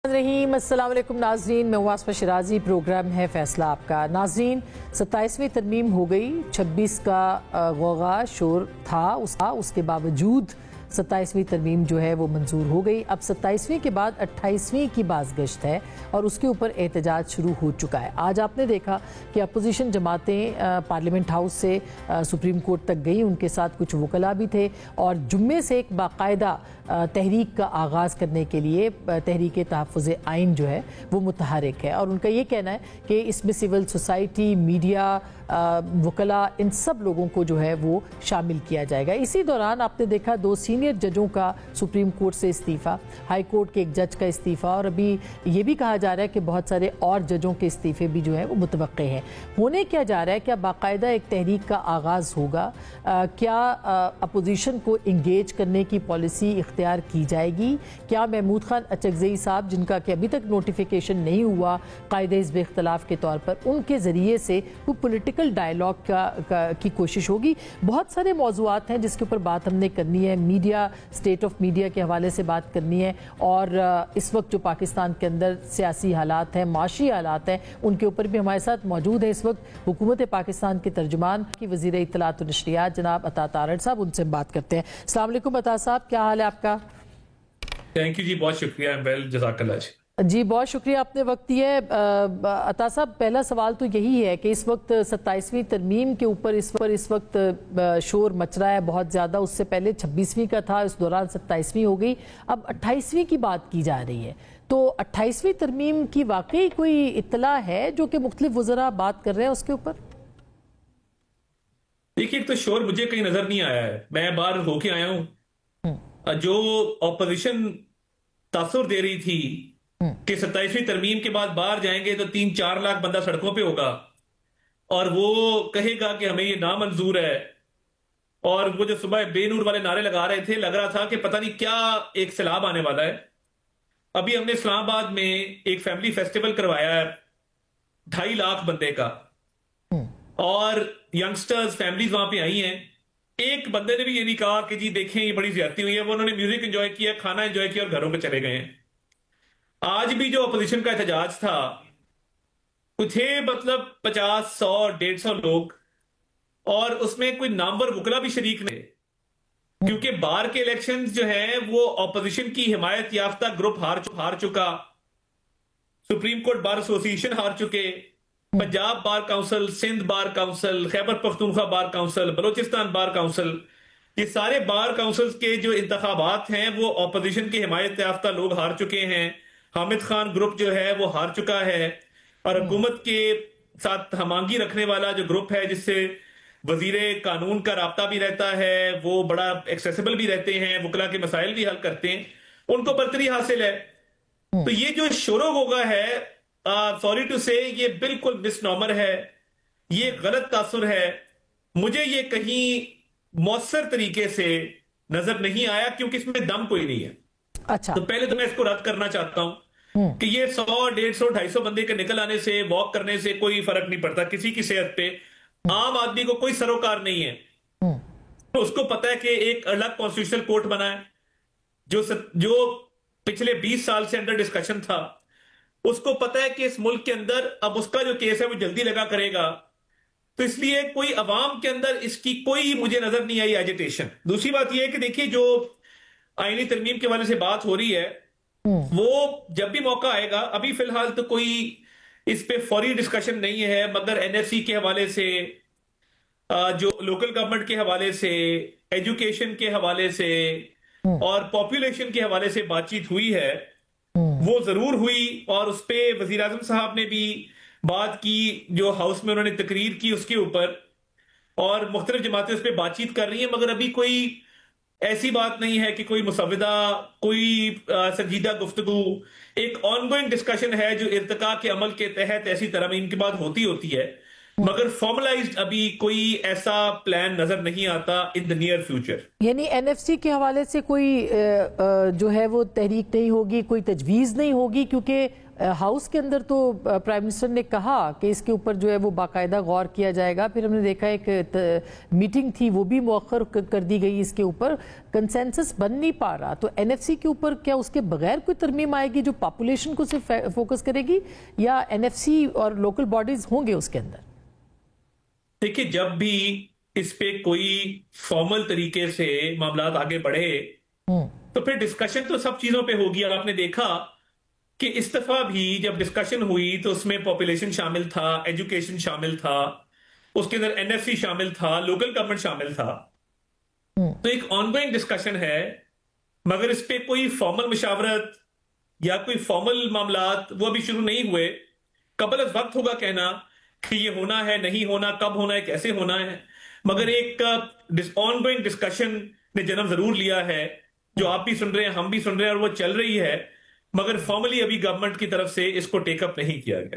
रहीम अस्सलाम वालेकुम नाज़रीन, मैं आसमा शिराजी। प्रोग्राम है फैसला आपका। नाज़रीन, 27वीं तरमीम हो गई। 26 का गौगा शोर था उसके बावजूद 27वीं तरमीम जो है वो मंजूर हो गई। अब 27वीं के बाद 28वीं की बाज़गश्त है और उसके ऊपर एहतजाज शुरू हो चुका है। आज आपने देखा कि अपोजिशन जमातें पार्लियामेंट हाउस से सुप्रीम कोर्ट तक गई, उनके साथ कुछ वकला भी थे और जुम्मे से एक बाकायदा तहरीक का आगाज़ करने के लिए तहरीक तहफ़्फ़ुज़ आइन जो है वो मुतहरिक है और उनका ये कहना है कि इसमें सिविल सोसाइटी, मीडिया, वकला, इन सब लोगों को जो है वो शामिल किया जाएगा। इसी दौरान आपने देखा 2 सीनियर जजों का सुप्रीम कोर्ट से इस्तीफ़ा, हाई कोर्ट के एक जज का इस्तीफ़ा और अभी ये भी कहा जा रहा है कि बहुत सारे और जजों के इस्तीफ़े भी जो है वो मुतवक्के हैं। होने क्या जा रहा है, क्या बाकायदा एक तहरीक का आगाज़ होगा? क्या अपोजिशन को इंगेज करने की पॉलिसी इख्तियार की जाएगी? क्या महमूद खान अचकज़ई साहब, जिनका कि अभी तक नोटिफिकेशन नहीं हुआ कायदे हिज़्ब इख्तिलाफ के तौर पर, उनके ज़रिए से वो पॉलिटिकल डायलॉग की कोशिश होगी? बहुत सारे मौज़ूआत हैं जिसके ऊपर बात हमने करनी है। मीडिया, स्टेट ऑफ मीडिया के हवाले से बात करनी है और इस वक्त जो पाकिस्तान के अंदर सियासी हालात हैं, माशी हालात हैं, उनके ऊपर भी हमारे साथ मौजूद है इस वक्त हुकूमत पाकिस्तान के तर्जुमान की वज़ीर इत्तलात व नशरियात जनाब अता तारड़ साहब। उनसे बात करते हैं। अस्सलाम वालेकुम अता साहब, क्या हाल है आपका? थैंक यू जी, बहुत शुक्रिया। वेल, जज़ाकल्लाह जी, बहुत शुक्रिया, आपने वक्त दिया है। अता साहब, पहला सवाल तो यही है कि इस वक्त 27वीं तरमीम के ऊपर इस वक्त शोर मच रहा है बहुत ज़्यादा। उससे पहले 26वीं का था, इस दौरान 27वीं हो गई, अब 28वीं की बात की जा रही है। तो 28वीं तरमीम की वाकई कोई इत्तला है जो कि मुख्तलिफ वज़रा बात कर रहे हैं उसके ऊपर? देखिए, एक तो शोर मुझे कहीं नजर नहीं आया है। मैं बाहर होके आया हूं। जो ऑपोजिशन तासुर दे रही थी कि 27वीं तरमीम के बाद बाहर जाएंगे तो 3-4 लाख बंदा सड़कों पे होगा और वो कहेगा कि हमें ये नामंजूर है, और वो जो सुबह बेनूर वाले नारे लगा रहे थे, लग रहा था कि पता नहीं क्या एक सैलाब आने वाला है। अभी हमने इस्लामाबाद में एक फैमिली फेस्टिवल करवाया है 2.5 लाख बंदे का, और यंगस्टर्स, फैमिलीज वहां पे आई हैं। एक बंदे ने भी ये नहीं कहा कि जी देखें ये बड़ी ज्यादती हुई है। वो उन्होंने म्यूजिक एंजॉय किया, खाना एंजॉय किया और घरों पे चले गए हैं। आज भी जो अपोजिशन का एहतजाज था, कुछ मतलब 50, 100, 150 लोग, और उसमें कोई नामवर वकला भी शरीक नहीं, क्योंकि बार के इलेक्शंस जो है वो ऑपोजिशन की हिमायत याफ्ता ग्रुप हार चुका, सुप्रीम कोर्ट बार एसोसिएशन हार चुके, Punjab bar council, Sindh bar council, Khyber Pakhtunkhwa bar council, Balochistan bar council, ये सारे बार काउंसिल्स के जो इंतखाबात हैं वो ऑपोजिशन की हिमायत याफ्ता लोग हार चुके हैं। हामिद खान ग्रुप जो है वो हार चुका है, और हुकूमत के साथ हमांगी रखने वाला जो ग्रुप है, जिससे वजीर कानून का राब्ता भी रहता है, वो बड़ा एक्सेसिबल भी रहते हैं, वकला के मसाइल भी हल करते हैं, उनको बरतरी हासिल है। तो ये जो शोरो होगा है, सॉरी टू से, ये बिल्कुल मिसनॉमर है, ये गलत तासुर है। मुझे ये कहीं मौसर तरीके से नजर नहीं आया, क्योंकि इसमें दम कोई नहीं है। अच्छा, तो पहले तो मैं इसको रद्द करना चाहता हूं कि ये 100, 150, 250 बंदे के निकल आने से, वॉक करने से कोई फर्क नहीं पड़ता किसी की सेहत पे। आम आदमी को कोई सरोकार नहीं है। तो उसको पता है कि एक अलग कॉन्स्टिट्यूशनल कोर्ट बना है, जो पिछले 20 साल से अंडर डिस्कशन था। उसको पता है कि इस मुल्क के अंदर अब उसका जो केस है वो जल्दी लगा करेगा। तो इसलिए कोई अवाम के अंदर इसकी कोई मुझे नजर नहीं आई एजिटेशन। दूसरी बात यह है कि देखिए, जो आईनी तरमीम के हवाले से बात हो रही है, वो जब भी मौका आएगा, अभी फिलहाल तो कोई इस पे फौरी डिस्कशन नहीं है, मगर एनएससी के हवाले से, जो लोकल गवर्नमेंट के हवाले से, एजुकेशन के हवाले से और पॉपुलेशन के हवाले से बातचीत हुई है। वो जरूर हुई, और उस पर वजीर आजम साहब ने भी बात की, जो हाउस में उन्होंने तकरीर की उसके ऊपर, और मुख्तलिफ जमातें उस पर बातचीत कर रही हैं, मगर अभी कोई ऐसी बात नहीं है कि कोई मुसविदा, कोई संजीदा गुफ्तगू, एक ऑनगोइंग डिस्कशन है जो इर्तिका के अमल के तहत ऐसी तरमीम की बात होती है। मगर फॉर्मलाइज्ड अभी कोई ऐसा प्लान नजर नहीं आता इन द नियर फ्यूचर। यानी एनएफसी के हवाले से कोई जो है वो तहरीक नहीं होगी, कोई तजवीज़ नहीं होगी, क्योंकि हाउस के अंदर तो प्राइम मिनिस्टर ने कहा कि इसके ऊपर जो है वो बाकायदा गौर किया जाएगा। फिर हमने देखा एक मीटिंग थी, वो भी मौखर कर दी गई, इसके ऊपर कंसेंसस बन नहीं पा रहा। तो एनएफसी के ऊपर क्या उसके बगैर कोई तरमीम आएगी जो पॉपुलेशन को सिर्फ फोकस करेगी, या एनएफसी और लोकल बॉडीज होंगे उसके अंदर? देखिए, जब भी इस पे कोई फॉर्मल तरीके से मामला आगे बढ़े तो फिर डिस्कशन तो सब चीजों पे होगी। और आपने देखा कि इस दफा भी जब डिस्कशन हुई तो उसमें पॉपुलेशन शामिल था, एजुकेशन शामिल था, उसके अंदर एनएफसी शामिल था, लोकल गवर्नमेंट शामिल था। तो एक ऑनगोइंग डिस्कशन है, मगर इस पे कोई फॉर्मल मुशावरत या कोई फॉर्मल मामलात वो अभी शुरू नहीं हुए। कबल अज़ वक्त होगा कहना कि ये होना है, नहीं होना, कब होना है, कैसे होना है। मगर एक ऑनगोइंग डिस्कशन ने जन्म जरूर लिया है, जो आप भी सुन रहे हैं, हम भी सुन रहे हैं, और वो चल रही है। मगर फॉर्मली अभी गवर्नमेंट की तरफ से इसको टेकअप नहीं किया गया।